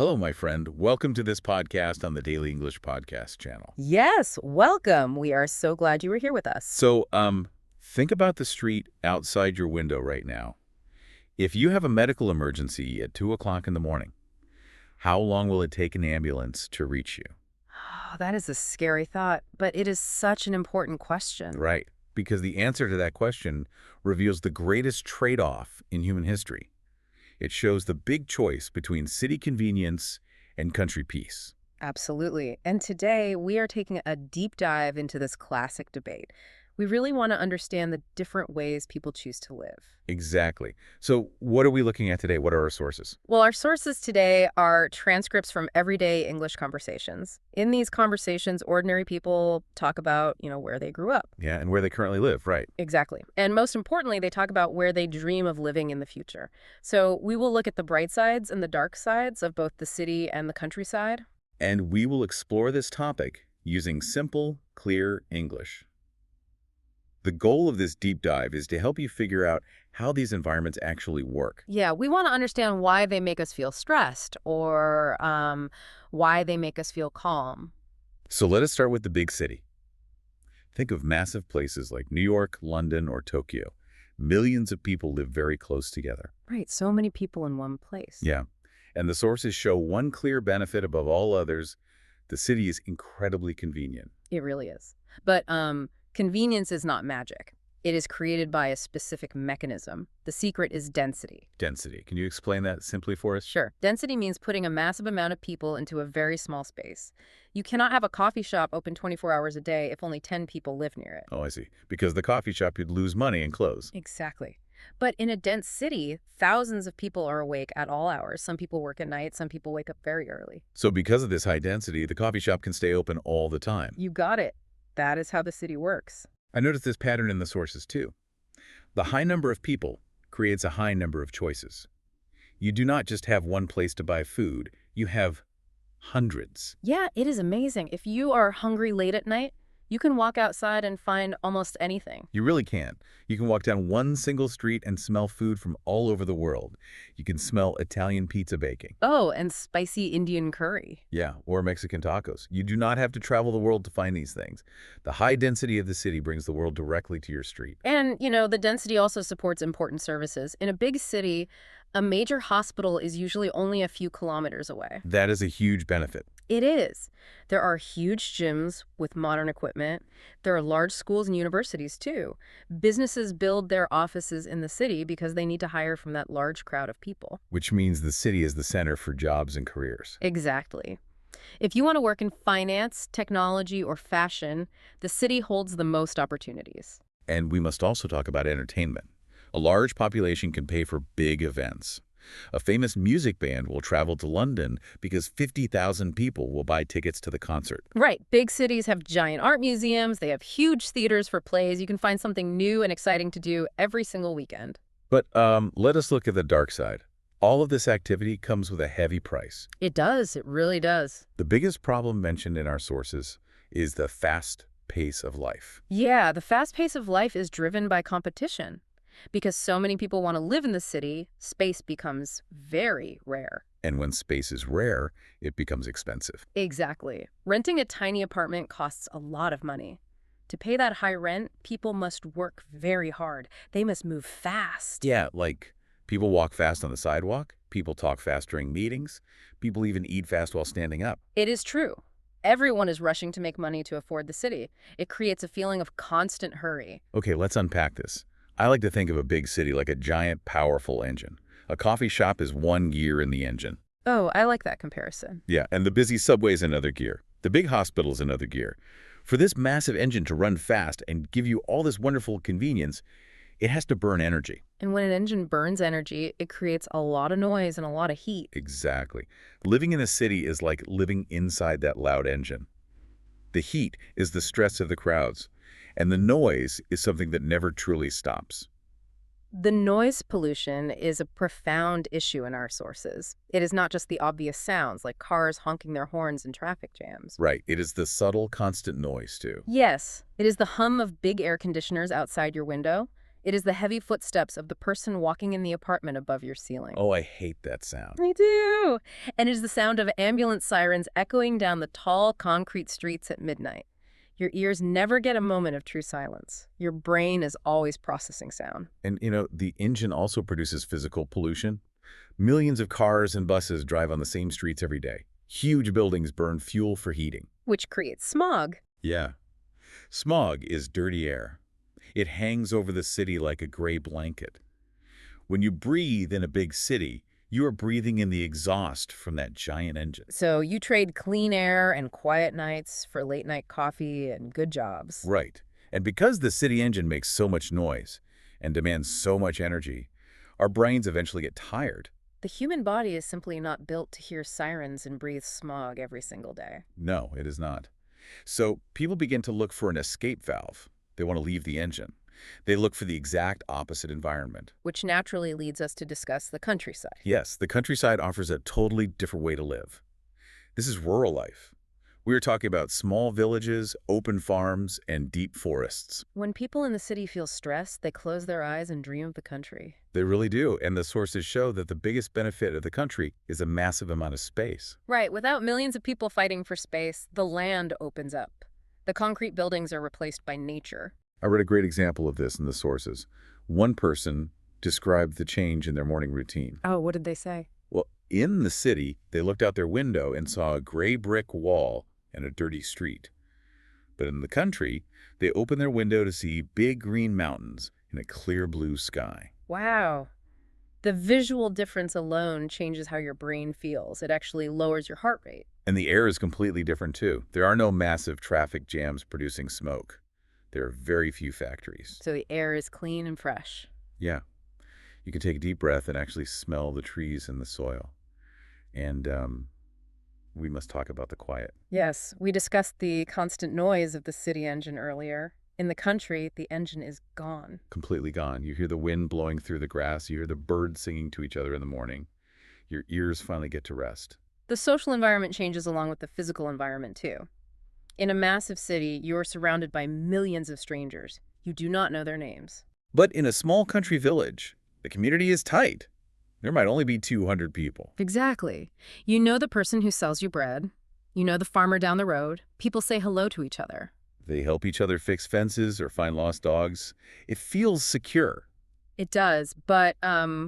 Hello, my friend. Welcome to this podcast on the Daily English Podcast channel. Yes, welcome. We are so glad you were here with us. Think about the street outside your window right now. If you have a medical emergency at 2 o'clock in the morning, how long will it take an ambulance to reach you? Oh, that is a scary thought, but it is such an important question. Right, because the answer to that question reveals the greatest trade-off in human history. It shows the big choice between city convenience and country peace. Absolutely. And today we are taking a deep dive into this classic debate. We really want to understand the different ways people choose to live. Exactly. So what are we looking at today? What are our sources? Well, our sources today are transcripts from everyday English conversations. In these conversations, ordinary people talk about, where they grew up. Yeah, and where they currently live, right. Exactly. And most importantly, they talk about where they dream of living in the future. So we will look at the bright sides and the dark sides of both the city and the countryside. And we will explore this topic using simple, clear English. The goal of this deep dive is to help you figure out how these environments actually work. Yeah, we want to understand why they make us feel stressed or why they make us feel calm. So let us start with the big city. Think of massive places like New York, London, or Tokyo. Millions of people live very close together. Right, so many people in one place. Yeah, and the sources show one clear benefit above all others. The city is incredibly convenient. It really is. But convenience is not magic. It is created by a specific mechanism. The secret is density. Density. Can you explain that simply for us? Sure. Density means putting a massive amount of people into a very small space. You cannot have a coffee shop open 24 hours a day if only 10 people live near it. Oh, I see. Because the coffee shop, you'd lose money and close. Exactly. But in a dense city, thousands of people are awake at all hours. Some people work at night, some people wake up very early. So because of this high density, the coffee shop can stay open all the time. You got it. That is how the city works. I noticed this pattern in the sources too. The high number of people creates a high number of choices. You do not just have one place to buy food, you have hundreds. Yeah, it is amazing. If you are hungry late at night, you can walk outside and find almost anything. You really can. You can walk down one single street and smell food from all over the world. You can smell Italian pizza baking. Oh, and spicy Indian curry. Yeah, or Mexican tacos. You do not have to travel the world to find these things. The high density of the city brings the world directly to your street. And, the density also supports important services. In a big city, a major hospital is usually only a few kilometers away. That is a huge benefit. It is. There are huge gyms with modern equipment. There are large schools and universities, too. Businesses build their offices in the city because they need to hire from that large crowd of people. Which means the city is the center for jobs and careers. Exactly. If you want to work in finance, technology, or fashion, the city holds the most opportunities. And we must also talk about entertainment. A large population can pay for big events. A famous music band will travel to London because 50,000 people will buy tickets to the concert. Right. Big cities have giant art museums. They have huge theaters for plays. You can find something new and exciting to do every single weekend. But let us look at the dark side. All of this activity comes with a heavy price. It does. It really does. The biggest problem mentioned in our sources is the fast pace of life. Yeah, the fast pace of life is driven by competition. Because so many people want to live in the city, space becomes very rare. And when space is rare, it becomes expensive. Exactly. Renting a tiny apartment costs a lot of money. To pay that high rent, people must work very hard. They must move fast. Yeah, like people walk fast on the sidewalk, people talk fast during meetings, people even eat fast while standing up. It is true. Everyone is rushing to make money to afford the city. It creates a feeling of constant hurry. Okay, let's unpack this. I like to think of a big city like a giant, powerful engine. A coffee shop is one gear in the engine. Oh, I like that comparison. Yeah, and the busy subway is another gear. The big hospital is another gear. For this massive engine to run fast and give you all this wonderful convenience, it has to burn energy. And when an engine burns energy, it creates a lot of noise and a lot of heat. Exactly. Living in a city is like living inside that loud engine. The heat is the stress of the crowds. And the noise is something that never truly stops. The noise pollution is a profound issue in our sources. It is not just the obvious sounds, like cars honking their horns and traffic jams. Right. It is the subtle, constant noise, too. Yes, it is the hum of big air conditioners outside your window. It is the heavy footsteps of the person walking in the apartment above your ceiling. Oh, I hate that sound. Me too. And it is the sound of ambulance sirens echoing down the tall concrete streets at midnight. Your ears never get a moment of true silence. Your brain is always processing sound. And, the engine also produces physical pollution. Millions of cars and buses drive on the same streets every day. Huge buildings burn fuel for heating. Which creates smog. Yeah. Smog is dirty air. It hangs over the city like a gray blanket. When you breathe in a big city, you are breathing in the exhaust from that giant engine. So you trade clean air and quiet nights for late night coffee and good jobs. Right. And because the city engine makes so much noise and demands so much energy, our brains eventually get tired. The human body is simply not built to hear sirens and breathe smog every single day. No, it is not. So people begin to look for an escape valve. They want to leave the engine. They look for the exact opposite environment. Which naturally leads us to discuss the countryside. Yes, the countryside offers a totally different way to live. This is rural life. We are talking about small villages, open farms, and deep forests. When people in the city feel stressed, they close their eyes and dream of the country. They really do, and the sources show that the biggest benefit of the country is a massive amount of space. Right, without millions of people fighting for space, the land opens up. The concrete buildings are replaced by nature. I read a great example of this in the sources. One person described the change in their morning routine. Oh, what did they say? Well, in the city, they looked out their window and saw a gray brick wall and a dirty street. But in the country, they opened their window to see big green mountains and a clear blue sky. Wow. The visual difference alone changes how your brain feels. It actually lowers your heart rate. And the air is completely different too. There are no massive traffic jams producing smoke. There are very few factories. So the air is clean and fresh. Yeah. You can take a deep breath and actually smell the trees and the soil. And we must talk about the quiet. Yes, we discussed the constant noise of the city engine earlier. In the country, the engine is gone. Completely gone. You hear the wind blowing through the grass. You hear the birds singing to each other in the morning. Your ears finally get to rest. The social environment changes along with the physical environment, too. In a massive city, you are surrounded by millions of strangers. You do not know their names. But in a small country village, the community is tight. There might only be 200 people. Exactly. You know the person who sells you bread. You know the farmer down the road. People say hello to each other. They help each other fix fences or find lost dogs. It feels secure. It does, but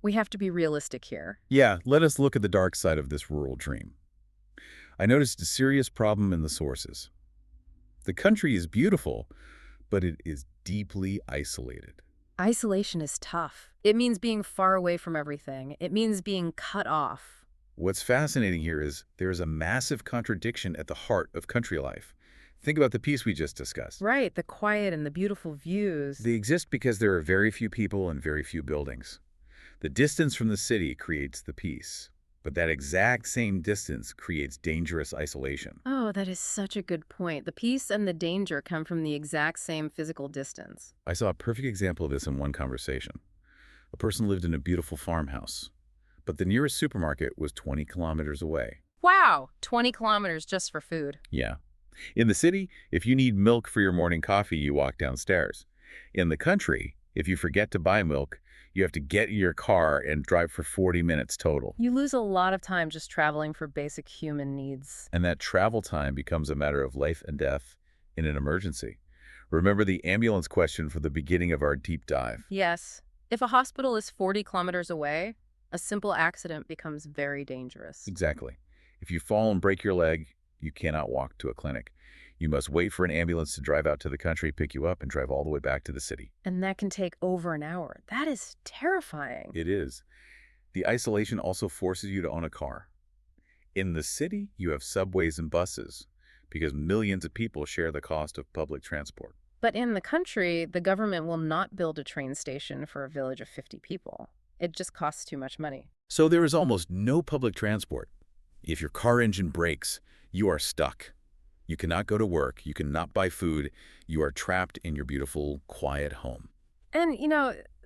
we have to be realistic here. Yeah, let us look at the dark side of this rural dream. I noticed a serious problem in the sources. The country is beautiful, but it is deeply isolated. Isolation is tough. It means being far away from everything. It means being cut off. What's fascinating here is there is a massive contradiction at the heart of country life. Think about the peace we just discussed. Right, the quiet and the beautiful views. They exist because there are very few people and very few buildings. The distance from the city creates the peace, but that exact same distance creates dangerous isolation. Oh, that is such a good point. The peace and the danger come from the exact same physical distance. I saw a perfect example of this in one conversation. A person lived in a beautiful farmhouse, but the nearest supermarket was 20 kilometers away. Wow, 20 kilometers just for food. Yeah. In the city, if you need milk for your morning coffee, you walk downstairs. In the country, if you forget to buy milk, you have to get in your car and drive for 40 minutes total. You lose a lot of time just traveling for basic human needs. And that travel time becomes a matter of life and death in an emergency. Remember the ambulance question from the beginning of our deep dive. Yes. If a hospital is 40 kilometers away, a simple accident becomes very dangerous. Exactly. If you fall and break your leg, you cannot walk to a clinic. You must wait for an ambulance to drive out to the country, pick you up, and drive all the way back to the city. And that can take over an hour. That is terrifying. It is. The isolation also forces you to own a car. In the city, you have subways and buses because millions of people share the cost of public transport. But in the country, the government will not build a train station for a village of 50 people. It just costs too much money. So there is almost no public transport. If your car engine breaks, you are stuck. You cannot go to work. You cannot buy food. You are trapped in your beautiful, quiet home. And,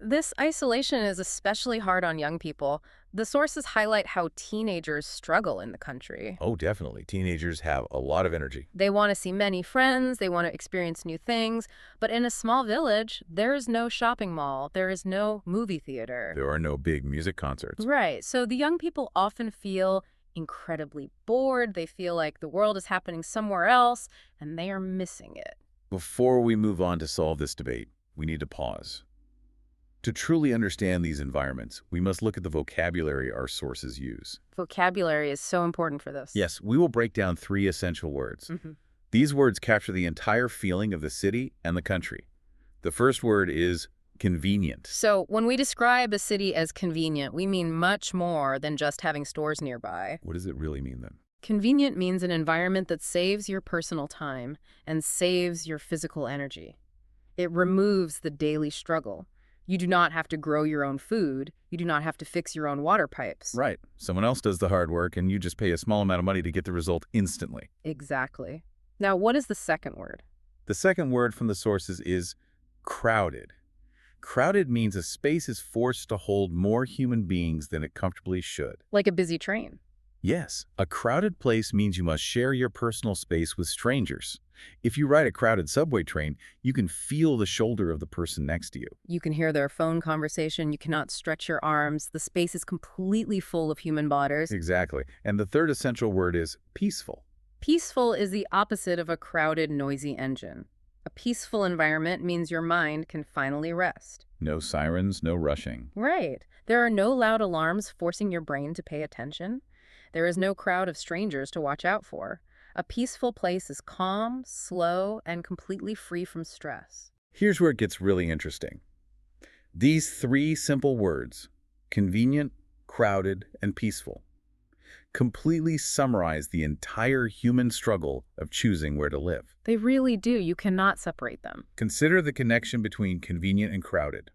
This isolation is especially hard on young people. The sources highlight how teenagers struggle in the country. Oh, definitely. Teenagers have a lot of energy. They want to see many friends, they want to experience new things, but in a small village, there is no shopping mall, there is no movie theater. There are no big music concerts. Right, so the young people often feel incredibly bored, they feel like the world is happening somewhere else, and they are missing it. Before we move on to solve this debate, we need to pause. To truly understand these environments, we must look at the vocabulary our sources use. Vocabulary is so important for this. Yes, we will break down 3 essential words. Mhm. These words capture the entire feeling of the city and the country. The first word is convenient. So when we describe a city as convenient, we mean much more than just having stores nearby. What does it really mean then? Convenient means an environment that saves your personal time and saves your physical energy. It removes the daily struggle. You do not have to grow your own food. You do not have to fix your own water pipes. Right. Someone else does the hard work and you just pay a small amount of money to get the result instantly. Exactly. Now, what is the second word? The second word from the sources is crowded. Crowded means a space is forced to hold more human beings than it comfortably should. Like a busy train. Yes, a crowded place means you must share your personal space with strangers. If you ride a crowded subway train, you can feel the shoulder of the person next to you. You can hear their phone conversation. You cannot stretch your arms. The space is completely full of human bodies. Exactly. And the third essential word is peaceful. Peaceful is the opposite of a crowded, noisy engine. A peaceful environment means your mind can finally rest. No sirens, no rushing. Right. There are no loud alarms forcing your brain to pay attention. There is no crowd of strangers to watch out for. A peaceful place is calm, slow, and completely free from stress. Here's where it gets really interesting. These 3 simple words, convenient, crowded, and peaceful, completely summarize the entire human struggle of choosing where to live. They really do. You cannot separate them. Consider the connection between convenient and crowded.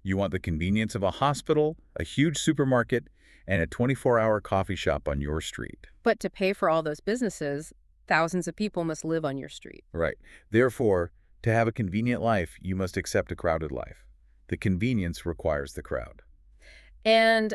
You want the convenience of a hospital, a huge supermarket, and a 24-hour coffee shop on your street. But to pay for all those businesses, thousands of people must live on your street. Right. Therefore, to have a convenient life, you must accept a crowded life. The convenience requires the crowd. And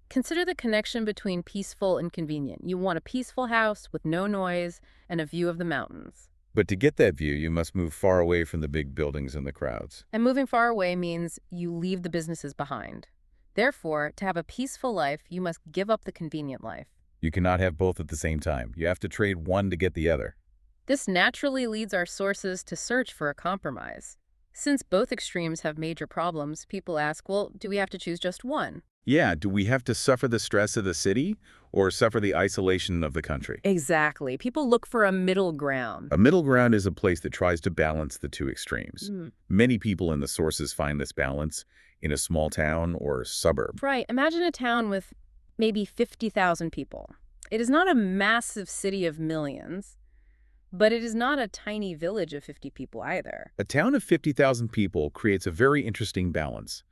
consider the connection between peaceful and convenient. You want a peaceful house with no noise and a view of the mountains. But to get that view, you must move far away from the big buildings and the crowds. And moving far away means you leave the businesses behind. Therefore, to have a peaceful life, you must give up the convenient life. You cannot have both at the same time. You have to trade one to get the other. This naturally leads our sources to search for a compromise. Since both extremes have major problems, people ask, well, do we have to choose just one? Yeah, do we have to suffer the stress of the city or suffer the isolation of the country? Exactly. People look for a middle ground. A middle ground is a place that tries to balance the 2 extremes. Mm. Many people in the sources find this balance in a small town or suburb. Right. Imagine a town with maybe 50,000 people. It is not a massive city of millions, but it is not a tiny village of 50 people either. A town of 50,000 people creates a very interesting balance.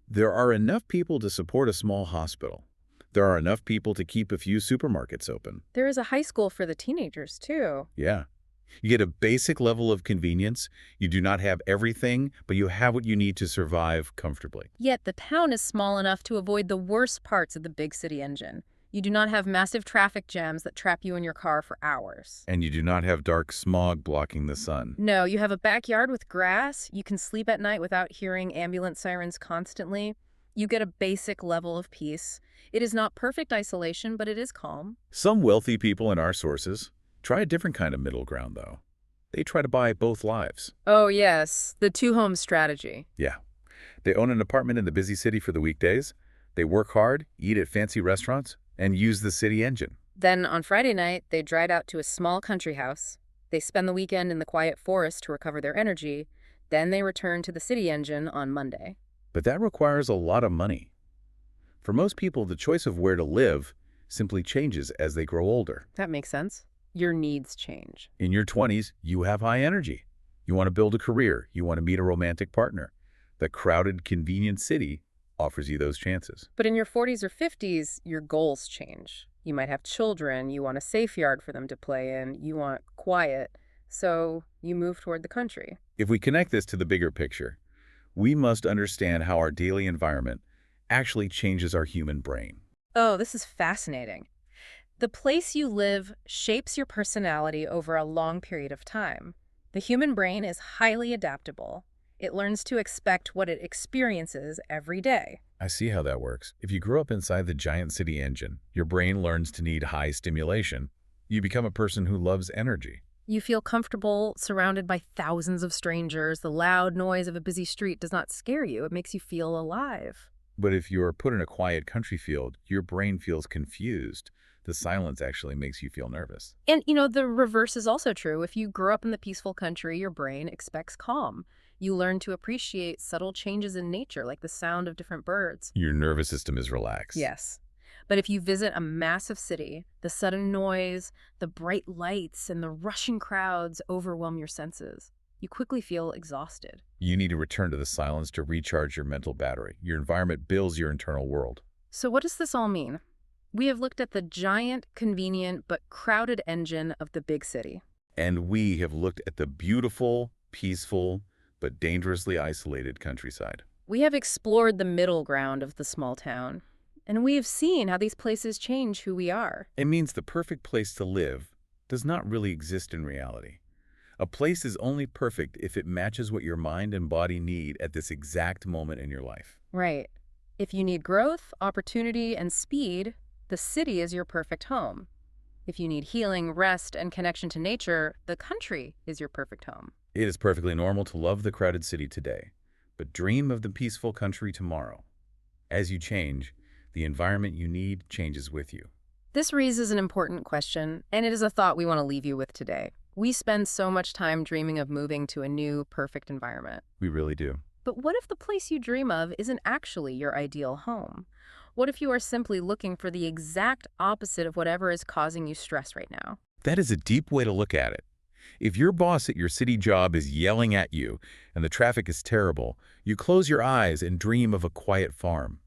There are enough people to support a small hospital. There are enough people to keep a few supermarkets open. There is a high school for the teenagers, too. Yeah. You get a basic level of convenience. You do not have everything, but you have what you need to survive comfortably. Yet the town is small enough to avoid the worst parts of the big city engine. You do not have massive traffic jams that trap you in your car for hours. And you do not have dark smog blocking the sun. No, you have a backyard with grass. You can sleep at night without hearing ambulance sirens constantly. You get a basic level of peace. It is not perfect isolation, but it is calm. Some wealthy people in our sources try a different kind of middle ground, though. They try to buy both lives. Oh, yes, the two-home strategy. Yeah. They own an apartment in the busy city for the weekdays. They work hard, eat at fancy restaurants, and use the city engine. Then on Friday night, they drive out to a small country house. They spend the weekend in the quiet forest to recover their energy. Then they return to the city engine on Monday. But that requires a lot of money. For most people, the choice of where to live simply changes as they grow older. That makes sense. Your needs change. In your 20s, you have high energy. You want to build a career. You want to meet a romantic partner. The crowded, convenient city offers you those chances. But in your 40s or 50s, your goals change. You might have children. You want a safe yard for them to play in. You want quiet. So you move toward the country. If we connect this to the bigger picture, We must understand how our daily environment actually changes our human brain. Oh, this is fascinating. The place you live shapes your personality over a long period of time. The human brain is highly adaptable. It learns to expect what it experiences every day. I see how that works. If you grow up inside the giant city engine, your brain learns to need high stimulation. You become a person who loves energy. You feel comfortable surrounded by thousands of strangers. The loud noise of a busy street does not scare you. It makes you feel alive. But if you're put in a quiet country field, your brain feels confused. The silence actually makes you feel nervous. And, the reverse is also true. If you grow up in the peaceful country, your brain expects calm. You learn to appreciate subtle changes in nature, like the sound of different birds. Your nervous system is relaxed. Yes. But if you visit a massive city, the sudden noise, the bright lights, and the rushing crowds overwhelm your senses. You quickly feel exhausted. You need to return to the silence to recharge your mental battery. Your environment builds your internal world. So what does this all mean? We have looked at the giant, convenient, but crowded engine of the big city. And we have looked at the beautiful, peaceful, but dangerously isolated countryside. We have explored the middle ground of the small town, and we have seen how these places change who we are. It means the perfect place to live does not really exist in reality. A place is only perfect if it matches what your mind and body need at this exact moment in your life. Right. If you need growth, opportunity, and speed, the city is your perfect home. If you need healing, rest, and connection to nature, the country is your perfect home. It is perfectly normal to love the crowded city today, but dream of the peaceful country tomorrow. As you change, the environment you need changes with you. This raises an important question, and it is a thought we want to leave you with today. We spend so much time dreaming of moving to a new, perfect environment. We really do. But what if the place you dream of isn't actually your ideal home? What if you are simply looking for the exact opposite of whatever is causing you stress right now? That is a deep way to look at it. If your boss at your city job is yelling at you and the traffic is terrible, you close your eyes and dream of a quiet farm.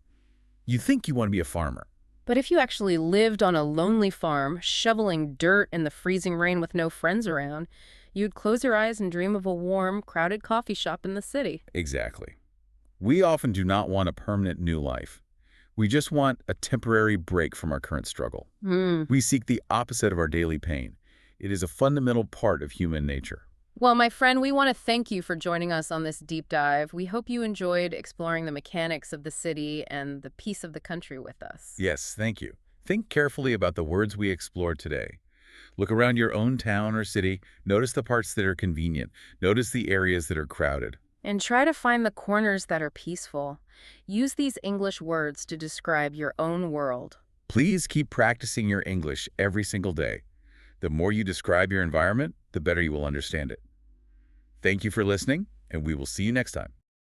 You think you want to be a farmer. But if you actually lived on a lonely farm, shoveling dirt in the freezing rain with no friends around, you'd close your eyes and dream of a warm, crowded coffee shop in the city. Exactly. We often do not want a permanent new life. We just want a temporary break from our current struggle. We seek the opposite of our daily pain. It is a fundamental part of human nature. Well, my friend, we want to thank you for joining us on this deep dive. We hope you enjoyed exploring the mechanics of the city and the peace of the country with us. Yes, thank you. Think carefully about the words we explored today. Look around your own town or city. Notice the parts that are convenient. Notice the areas that are crowded. And try to find the corners that are peaceful. Use these English words to describe your own world. Please keep practicing your English every single day. The more you describe your environment, the better you will understand it. Thank you for listening, and we will see you next time.